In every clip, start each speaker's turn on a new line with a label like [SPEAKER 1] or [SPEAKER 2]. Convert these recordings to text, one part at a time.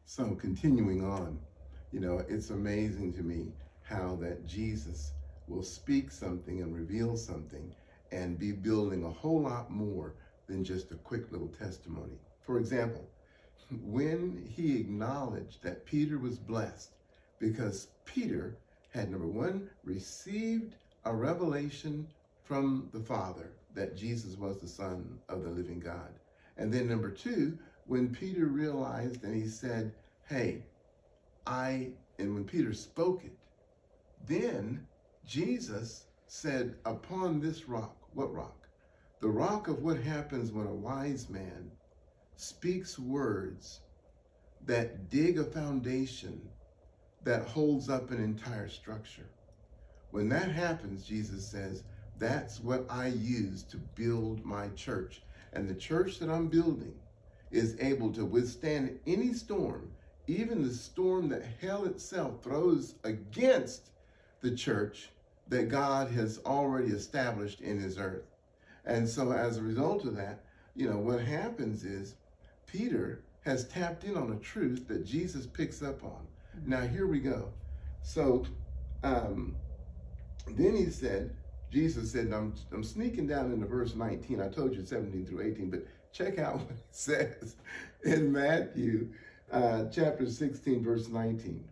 [SPEAKER 1] So continuing on, it's amazing to me how that Jesus will speak something and reveal something and be building a whole lot more than just a quick little testimony. For example, when he acknowledged that Peter was blessed because Peter had, number one, received a revelation from the Father that Jesus was the Son of the living God. And then number two, when Peter realized and he said, hey, and when Peter spoke it, then Jesus said, upon this rock, what rock? The rock of what happens when a wise man speaks words that dig a foundation that holds up an entire structure. When that happens, Jesus says, that's what I use to build my church. And the church that I'm building is able to withstand any storm, even the storm that hell itself throws against the church that God has already established in his earth. And so as a result of that, what happens is Peter has tapped in on a truth that Jesus picks up on. Now, here we go. So then Jesus said, I'm sneaking down into verse 19. I told you 17 through 18, but check out what he says in Matthew chapter 16, verse 19.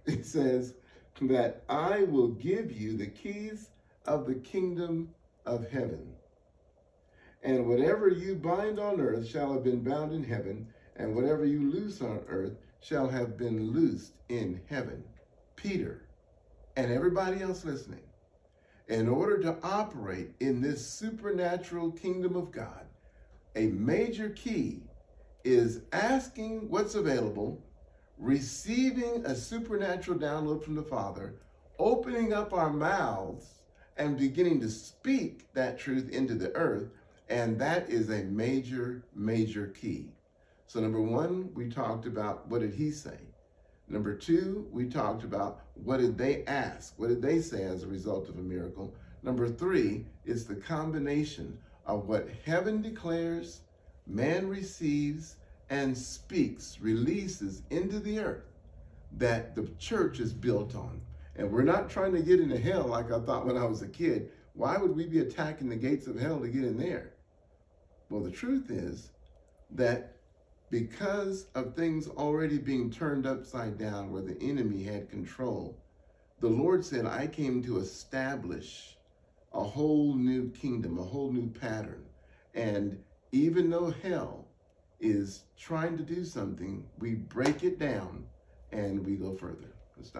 [SPEAKER 1] It says that I will give you the keys of the kingdom of heaven. And whatever you bind on earth shall have been bound in heaven, and whatever you loose on earth shall have been loosed in heaven. Peter and everybody else listening, in order to operate in this supernatural kingdom of God, a major key is asking what's available, receiving a supernatural download from the Father, opening up our mouths and beginning to speak that truth into the earth. And that is a major, major key. So number one, we talked about what did he say? Number two, we talked about what did they ask? What did they say as a result of a miracle? Number three is the combination of what heaven declares, man receives, and speaks, releases into the earth that the church is built on. And we're not trying to get into hell like I thought when I was a kid. Why would we be attacking the gates of hell to get in there? Well, the truth is that because of things already being turned upside down where the enemy had control, the Lord said, I came to establish a whole new kingdom, a whole new pattern. And even though hell is trying to do something, we break it down and we go further.